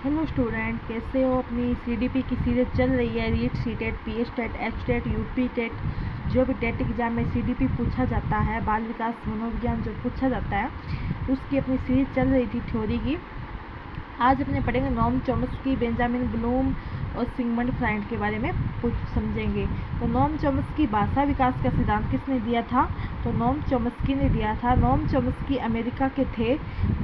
Hello student, कैसे हो? अपनी सीडीपी की सीरीज चल रही है। REET, CTET, PHTET, HTET, UP TET, जो भी टेट एग्जाम में सीडीपी पूछा जाता है, बाल विकास मनोविज्ञान जो पूछा जाता है, उसकी अपनी सीरीज चल रही थी थ्योरी की। आज अपने पढ़ेंगे नॉम चॉम्स्की, बेंजामिन ब्लूम और सिगमंड फ्राइड के बारे में कुछ समझेंगे। तो नॉम चॉम्स्की भाषा विकास का सिद्धांत किसने दिया था? तो नॉम चॉम्स्की ने दिया था। नॉम चॉम्स्की अमेरिका के थे।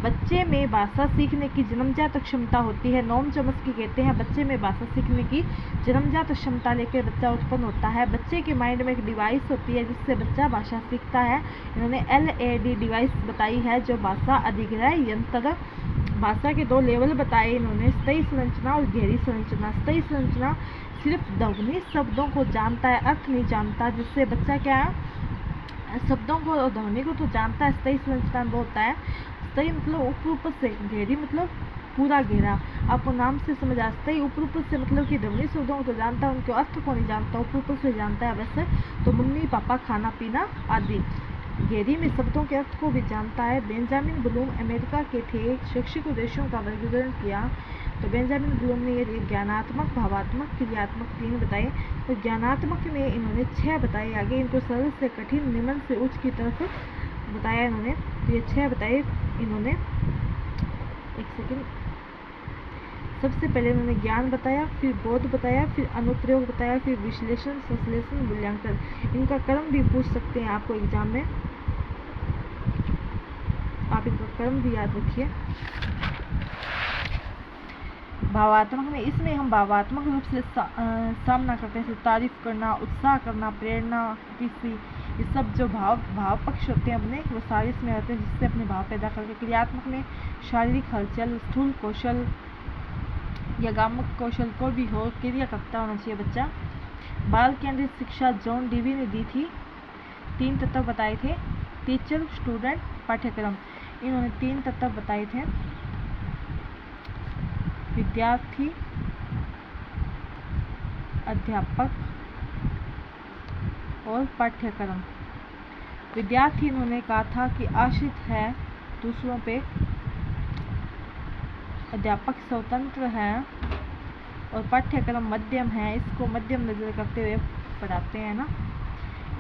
बच्चे में भाषा सीखने की जन्मजात क्षमता होती है। नॉम चॉम्स्की कहते हैं बच्चे में भाषा सीखने की जन्मजात क्षमता लेकर बच्चा उत्पन्न होता है। बच्चे के माइंड में एक डिवाइस होती है जिससे बच्चा भाषा सीखता है। इन्होंने LAD डिवाइस बताई है, जो भाषा अधिग्रह यंत्र। भाषा के दो लेवल बताए इन्होंने, स्थायी संरचना और गहरी संरचना। स्थायी संरचना सिर्फ ध्वनि शब्दों को जानता है, अर्थ नहीं जानता, जिससे बच्चा क्या है, शब्दों को और ध्वनि को तो जानता है। स्थायी संरचना वो होता है, स्थायी मतलब ऊपर से, गहरी मतलब पूरा गहरा। आपको नाम से समझ आ। स्थायी ऊपर से मतलब कि ध्वनि शब्दों को तो जानता है, उनके अर्थ को नहीं जानता, ऊपर से जानता है वैसे तो मम्मी पापा, खाना पीना आदि। गहरी में शब्दों के अर्थ को भी जानता है। बेंजामिन ब्लूम अमेरिका के थे। शैक्षिक उद्देश्यों का वर्गीकरण किया। तो बेंजामिन ब्लूम ने ये ज्ञानात्मक, भावात्मक, क्रियात्मक 3 बताए। तो ज्ञानात्मक में इन्होंने 6 बताए। आगे इनको सरल से कठिन, निम्न से उच्च की तरफ बताया इन्होंने। तो ये 6 बताए इन्होंने। एक सेकेंड। सबसे पहले इन्होंने ज्ञान बताया, फिर बोध बताया, फिर अनुप्रयोग बताया, फिर विश्लेषण, संश्लेषण, मूल्यांकन। इनका क्रम भी पूछ सकते हैं आपको एग्जाम में, आप इनका क्रम भी याद रखिए। भावात्मक में, इसमें हम भावात्मक रूप से सामना करते हैं, तारीफ करना, उत्साह करना, प्रेरणा, किसी, ये सब जो भाव पक्ष होते हैं अपने, वो सारे इसमें होते हैं, जिससे अपने भाव पैदा करके। क्रियात्मक में शारीरिक हलचल, स्थूल कौशल या गामक कौशल को भी हो, क्रिया करता होना चाहिए बच्चा। बाल केंद्रित शिक्षा जॉन डीवी ने दी थी। 3 तत्व बताए थे, टीचर, स्टूडेंट, पाठ्यक्रम। इन्होंने 3 तत्व बताए थे, विद्यार्थी, अध्यापक और पाठ्यक्रम। विद्यार्थी इन्होंने कहा था कि आश्रित है दूसरों पे, अध्यापक स्वतंत्र है और पाठ्यक्रम मध्यम है, इसको मध्यम नजर करते हुए पढ़ाते हैं ना।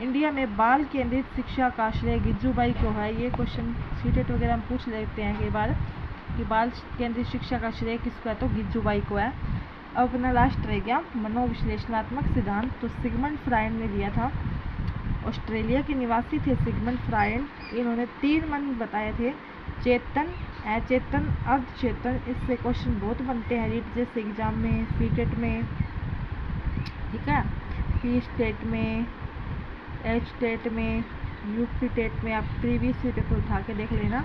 इंडिया में बाल केंद्रित शिक्षा का श्रेय गिज्जूबाई को है। ये क्वेश्चन सीटेट वगैरह हम पूछ लेते हैं कई बार कि बाल केंद्रित शिक्षा का श्रेय किसको है, तो गिज्जूबाई को है। अब अपना लास्ट रह गया मनोविश्लेषणात्मक सिद्धांत। तो सिगमंड फ्राइड ने दिया था। ऑस्ट्रेलिया के निवासी थे सिगमंड फ्राइड। इन्होंने 3 मन बताए थे, चेतन, अचेतन, अर्धचेतन। इससे क्वेश्चन बहुत बनते हैं रीट जैसे एग्जाम में, सीटेट में, ठीक है, पी स्टेट में, एच टेट में, यूपी टेट में। आप प्रीवियस पेपर उठा के देख लेना।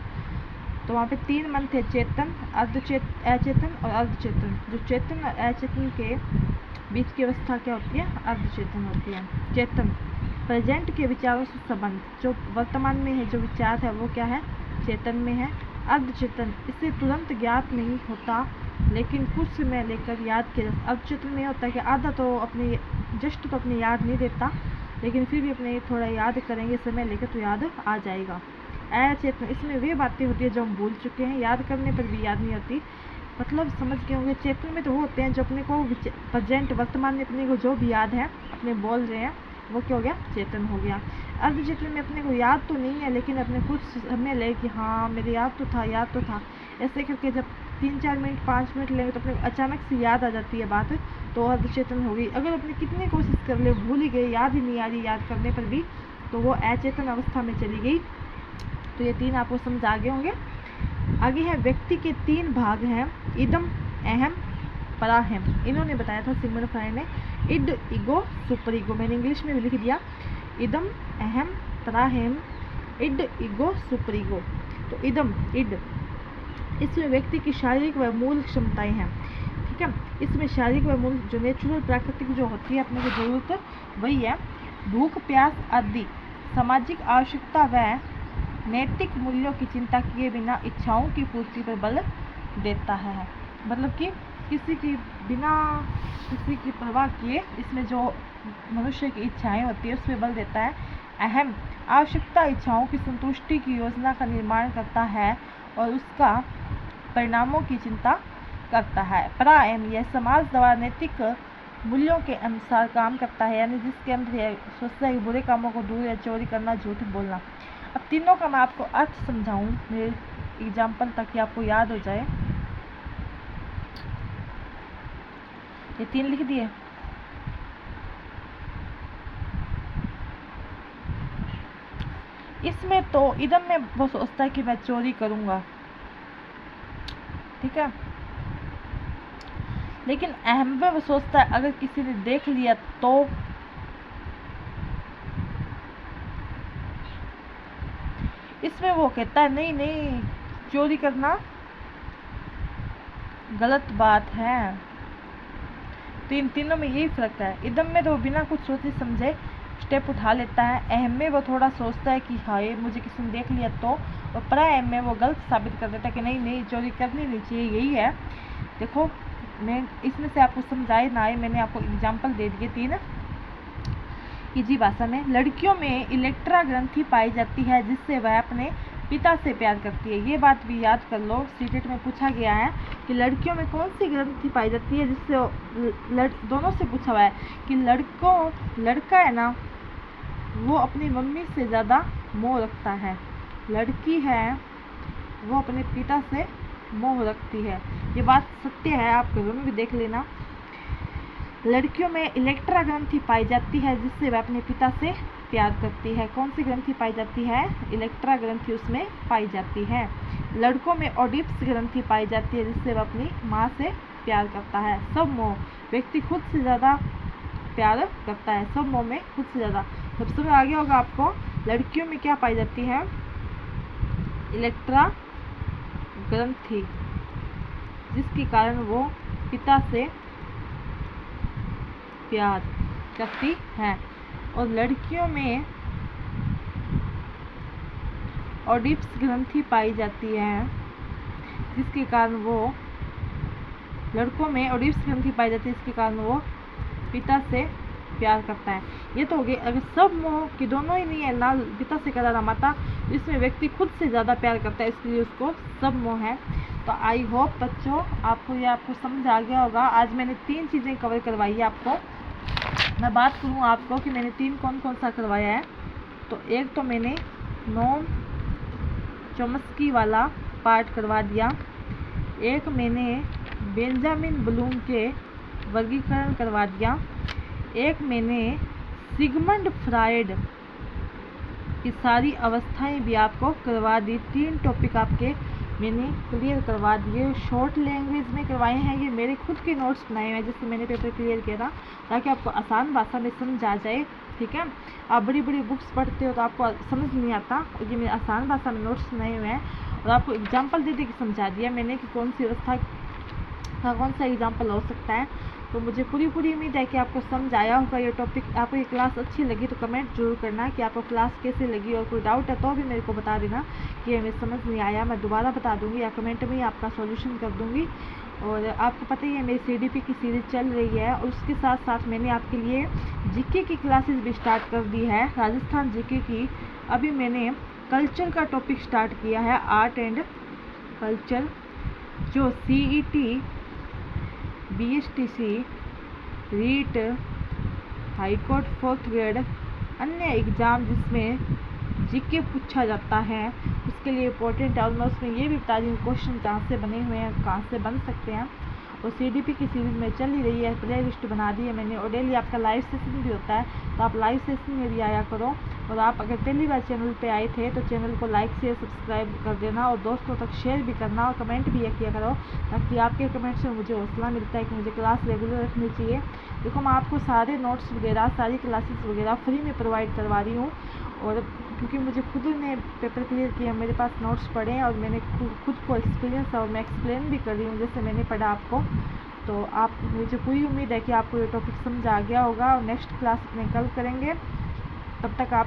तो वहाँ पे 3 मन थे, चेतन, अचेतन और अर्धचेतन। जो चेतन और अचेतन के बीच की अवस्था क्या होती है, अर्धचेतन होती है। चेतन, प्रेजेंट के विचारों से संबंध, जो वर्तमान में है, जो विचार है वो क्या है, चेतन में है। अर्धचेतन, इसे तुरंत ज्ञात नहीं होता लेकिन कुछ समय लेकर याद किया जाता। अर्धचेतन में होता है कि आधा तो अपने जस्ट तो अपने याद नहीं देता, लेकिन फिर भी अपने थोड़ा याद करेंगे, समय लेकर तो याद आ जाएगा। अचेतन, इसमें वे बातें होती है जो हम भूल चुके हैं, याद करने पर भी याद नहीं होती, मतलब समझ गए होंगे। चेतन में तो वो होते हैं जो अपने को प्रेजेंट, वर्तमान में अपने को जो भी याद है, अपने बोल रहे हैं, वो क्या हो गया, चेतन हो गया। अर्धचेतन में अपने को याद तो नहीं है लेकिन अपने कुछ समय ले कि हाँ मेरे याद तो था, ऐसे करके जब 3-4 मिनट 5 मिनट लेंगे तो अपने अचानक से याद आ जाती है बात, तो अर्धचेतन होगी। अगर अपने कितनी कोशिश कर ले, भूल ही गए, याद ही नहीं आ रही, याद करने पर भी, तो वो अचेतन अवस्था में चली गई। तो ये 3 आपको समझ आ गए होंगे। आगे है व्यक्ति के 3 भाग हैं, इदम, अहम, पराहम। इन्होंने बताया था सिगमंड फ्राइड ने, इड, ईगो, सुपर ईगो। मैंने इंग्लिश में भी लिख दिया, इदम, अहम, पराहम, इड, ईगो, सुपर ईगो। तो इदम, इड, इसमें व्यक्ति की शारीरिक व मूल क्षमताएं हैं, ठीक है। इसमें शारीरिक व मूल जो नेचुरल, प्राकृतिक जो होती है अपने को जरूरत, वही है। भूख, प्यास आदि सामाजिक आवश्यकता व नैतिक मूल्यों की चिंता किए बिना इच्छाओं की पूर्ति पर बल देता है। मतलब कि किसी की बिना किसी की परवाह किए इसमें जो मनुष्य की इच्छाएं होती है उसमें बल देता है। अहम, आवश्यकता इच्छाओं की संतुष्टि की योजना का निर्माण करता है और उसका परिणामों की चिंता करता है। प्रायः यह समाज द्वारा नैतिक मूल्यों के अनुसार काम करता है, यानी जिसके अंदर यह सोचता है कि बुरे कामों को दूर या चोरी करना, झूठ बोलना। अब तीनों का मैं आपको अर्थ समझाऊं मेरे एग्जाम्पल ताकि आपको याद हो जाए। ये 3 लिख दिए। इसमें तो इदम में वो सोचता है कि मैं चोरी करूंगा, ठीक है, लेकिन अहम में वो सोचता है अगर किसी ने देख लिया तो। इसमें वो कहता है नहीं नहीं, चोरी करना गलत बात है। तीनों में यही फर्क है। इदम में तो बिना कुछ सोचे समझे स्टेप उठा लेता है। अहम में वो थोड़ा सोचता है कि हाँ ये मुझे किसी ने देख लिया तो, और प्रायः में वो गलत साबित कर देता है कि नहीं नहीं, चोरी करनी नहीं चाहिए। यही है। देखो मैं इसमें से आपको समझाए ना आए, मैंने आपको एग्जाम्पल दे दिए 3 इजी भाषा में। लड़कियों में इलेक्ट्रा ग्रंथि पाई जाती है जिससे वह अपने पिता से प्यार करती है। ये बात भी याद कर लो, सीटेट में पूछा गया है कि लड़कियों में कौन सी ग्रंथि पाई जाती है जिससे दोनों से पूछा हुआ है कि लड़का है ना वो अपनी मम्मी से ज़्यादा मोह रखता है, लड़की है वो अपने पिता से मोह रखती है। ये बात सत्य है, आप घरों में भी देख लेना। लड़कियों में इलेक्ट्रा ग्रंथि पाई जाती है जिससे वह अपने पिता से प्यार करती है। कौन सी ग्रंथि पाई जाती है? इलेक्ट्रा ग्रंथि उसमें पाई जाती है। लड़कों में ओडिप्स ग्रंथि पाई जाती है जिससे वह अपनी माँ से प्यार करता है। सब मोह व्यक्ति खुद से ज़्यादा प्यार करता है, सब मोह में खुद से ज़्यादा। सब समझ आ गया होगा आपको। लड़कियों में क्या पाई जाती है? इलेक्ट्रा ग्रंथि, जिसके कारण वो पिता से प्यार करती है। और लड़कियों में ओडिप्स ग्रंथि पाई जाती है जिसके कारण वो लड़कों में ओडिप्स ग्रंथि पाई जाती है जिसके कारण वो पिता से प्यार करता है। ये तो हो गई। अगर सब मोह की दोनों ही नहीं है, ना पिता से करा ना माता, इसमें व्यक्ति खुद से ज़्यादा प्यार करता है, इसलिए उसको सब मोह है। तो आई होप बच्चों आपको समझ आ गया होगा। आज मैंने 3 चीज़ें कवर करवाई है आपको। मैं बात करूँ आपको कि मैंने 3 कौन सा करवाया है। तो एक तो मैंने नोम चॉम्स्की वाला पार्ट करवा दिया, एक मैंने बेंजामिन ब्लूम के वर्गीकरण करवा दिया, एक मैंने सिगमंड फ्रायड की सारी अवस्थाएं भी आपको करवा दी। 3 टॉपिक आपके मैंने क्लियर करवा दिए। शॉर्ट लैंग्वेज में करवाए हैं, ये मेरे खुद के नोट्स बनाए हुए हैं जिससे मैंने पेपर क्लियर किया था, ताकि आपको आसान भाषा में समझ आ जाए। ठीक है, आप बड़ी बड़ी बुक्स पढ़ते हो तो आपको समझ नहीं आता, और ये मेरे आसान भाषा में नोट्स बनाए हुए हैं और आपको एग्जाम्पल दे के समझा दिया मैंने कि कौन सी अवस्था का कौन सा एग्जाम्पल हो सकता है। तो मुझे पूरी उम्मीद है कि आपको समझ आया होगा ये टॉपिक। आपको ये क्लास अच्छी लगी तो कमेंट जरूर करना कि आपको क्लास कैसे लगी, और कोई डाउट है तो भी मेरे को बता देना कि हमें समझ नहीं आया, मैं दोबारा बता दूंगी या कमेंट में ही आपका सॉल्यूशन कर दूंगी। और आपको पता ही है मेरी CDP की सीरीज चल रही है, और उसके साथ साथ मैंने आपके लिए GK की क्लासेस भी स्टार्ट कर दी है, राजस्थान GK की। अभी मैंने कल्चर का टॉपिक स्टार्ट किया है, आर्ट एंड कल्चर, जो CET BSTC REET high court 4th grade अन्य एग्ज़ाम जिसमें GK पूछा जाता है उसके लिए इम्पोर्टेंट है। और मैं उसमें ये भी बता रही हूँ क्वेश्चन कहाँ से बने हुए हैं, कहाँ से बन सकते हैं। और CDP की सीरीज़ में चल ही रही है, प्ले लिस्ट बना दी है मैंने, और डेली आपका लाइव सेशन भी होता है, तो आप लाइव सेशन में भी आया करो। और आप अगर पहली बार चैनल पे आए थे तो चैनल को लाइक शेयर सब्सक्राइब कर देना, और दोस्तों तक शेयर भी करना, और कमेंट भी किया करो, ताकि आपके कमेंट से मुझे हौसला मिलता है कि मुझे क्लास रेगुलर रखनी चाहिए। देखो मैं आपको सारे नोट्स वगैरह, सारी क्लासेस वगैरह फ्री में प्रोवाइड करवा रही हूँ, और क्योंकि मुझे खुद ने पेपर क्लियर किया, मेरे पास नोट्स पढ़े हैं और मैंने खुद को एक्सपीरियंस है, और मैं एक्सप्लेन भी कर रही हूँ जैसे मैंने पढ़ा आपको। तो आप मुझे पूरी उम्मीद है कि आपको ये टॉपिक समझ आ गया होगा, और नेक्स्ट क्लास अपने कल करेंगे। तब तक आप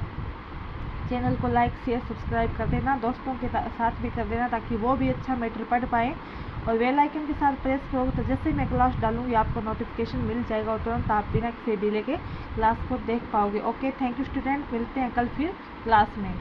चैनल को लाइक शेयर सब्सक्राइब कर देना, दोस्तों के साथ भी कर देना, ताकि वो भी अच्छा मैटर पढ़ पाएँ। और बेल आइकन के साथ प्रेस करोगे तो जैसे ही मैं क्लास डालूंगी आपको नोटिफिकेशन मिल जाएगा, और तुरंत आप बिना किसी डिले के क्लास को देख पाओगे। ओके, थैंक यू स्टूडेंट, मिलते हैं कल फिर क्लास में।